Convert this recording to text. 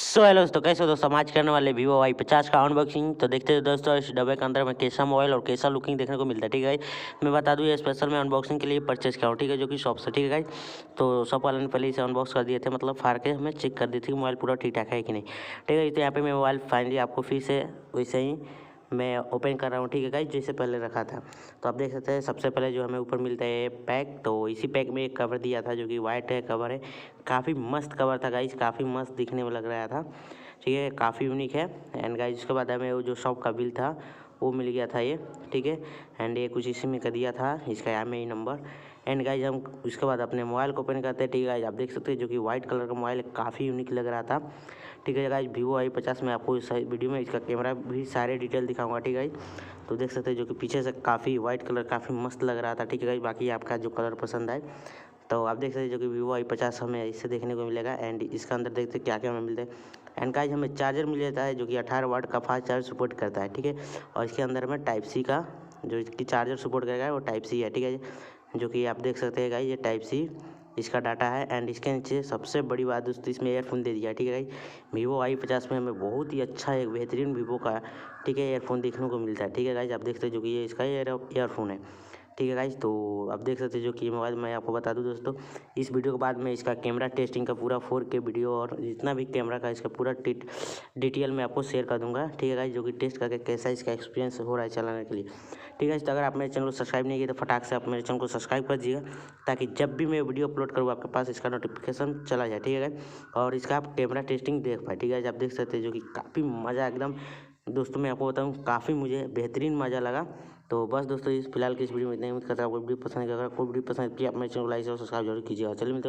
So hello दोस्तों, कैसे हो दोस्तों। हम आज करने वाले Vivo Y50 का अनबॉक्सिंग। तो देखते हैं दोस्तों इस डब्बे के अंदर में कैसा मोबाइल और कैसा लुकिंग देखने को मिलता है। ठीक है, मैं बता दूं ये स्पेशल मैं अनबॉक्सिंग के लिए परचेस किया हूँ। ठीक है, जो कि शॉप से। ठीक है गाइस, तो शॉप वाले ने पहले इसे अनबॉक्स कर दिए थे, मतलब फाड़ के हमें चेक कर दी थी मोबाइल पूरा ठीक ठाक है कि नहीं। ठीक है, तो यहाँ पे मैं मोबाइल फाइनली आपको फिर से वैसे ही मैं ओपन कर रहा हूँ। ठीक है गाइस, जैसे पहले रखा था। तो आप देख सकते हैं सबसे पहले जो हमें ऊपर मिलता है पैक। तो इसी पैक में एक कवर दिया था जो कि वाइट है कवर है। काफ़ी मस्त कवर था गाइस, काफ़ी मस्त दिखने में लग रहा था। ठीक है, काफ़ी यूनिक है। एंड गाइस उसके बाद हमें वो जो शॉप का बिल था वो मिल गया था ये। ठीक है, एंड ये कुछ इसी में कर दिया था, इसका MI नंबर। एंड गाइस हम उसके बाद अपने मोबाइल को ओपन करते हैं। ठीक है गाइस, आप देख सकते हैं जो कि वाइट कलर का मोबाइल काफ़ी यूनिक लग रहा था। ठीक है गाइस, Vivo Y50 में आपको इस वीडियो में इसका कैमरा भी सारे डिटेल दिखाऊंगा। ठीक है गाइस, तो देख सकते हैं जो कि पीछे से काफ़ी वाइट कलर काफ़ी मस्त लग रहा था। ठीक है गाइस, बाकी आपका जो कलर पसंद आए तो आप देख सकते हैं जो कि Vivo Y50 हमें इससे देखने को मिलेगा। एंड इसका अंदर देखते हैं क्या क्या हमें मिलता है। एंड गाइस हमें चार्जर मिल जाता है जो कि 18 वाट का फास्ट चार्ज सपोर्ट करता है। ठीक है, और इसके अंदर में टाइप सी का जो इसकी चार्जर सपोर्ट करेगा वो टाइप सी है। ठीक है, जो कि आप देख सकते हैं गाइस ये टाइप सी इसका डाटा है। एंड इसके नीचे सबसे बड़ी बात दोस्तों इसमें ईयरफोन दे दिया है। ठीक है गाइस, Vivo Y50 में हमें बहुत ही अच्छा एक बेहतरीन Vivo का ठीक है ईयरफोन देखने को मिलता है। ठीक है गाइस, आप देखते हैं जो कि ये इसका ईयरफोन है। ठीक है गाइस, तो आप देख सकते हैं जो कि मोबाइल मैं आपको बता दूं दोस्तों, इस वीडियो के बाद में इसका कैमरा टेस्टिंग का पूरा 4K वीडियो और जितना भी कैमरा का इसका पूरा डिटेल मैं आपको शेयर कर दूंगा। ठीक है गाइस, जो कि टेस्ट करके कैसा इसका एक्सपीरियंस हो रहा है चलाने के लिए। ठीक है, तो अगर आप मेरे चैनल को सब्सक्राइब नहीं किए तो फटाक से आप मेरे चैनल को सब्सक्राइब कर दीजिएगा, ताकि जब भी मैं वीडियो अपलोड करूँ आपके पास इसका नोटिफिकेशन चला जाए। ठीक है गाइस, और इसका आप कैमरा टेस्टिंग देख पाए। ठीक है, आप देख सकते हैं जो कि काफ़ी मज़ा एकदम दोस्तों मैं आपको बताऊं काफ़ी मुझे बेहतरीन मज़ा लगा। तो बस दोस्तों इस फिलहाल की इस वीडियो में इतना ही। उम्मीद करता हूँ आपको वीडियो पसंद आएगा। अगर कोई वीडियो पसंद किया आप मेरे चैनल को लाइक और सब्सक्राइब जरूर कीजिएगा। चलिए मिलते हैं।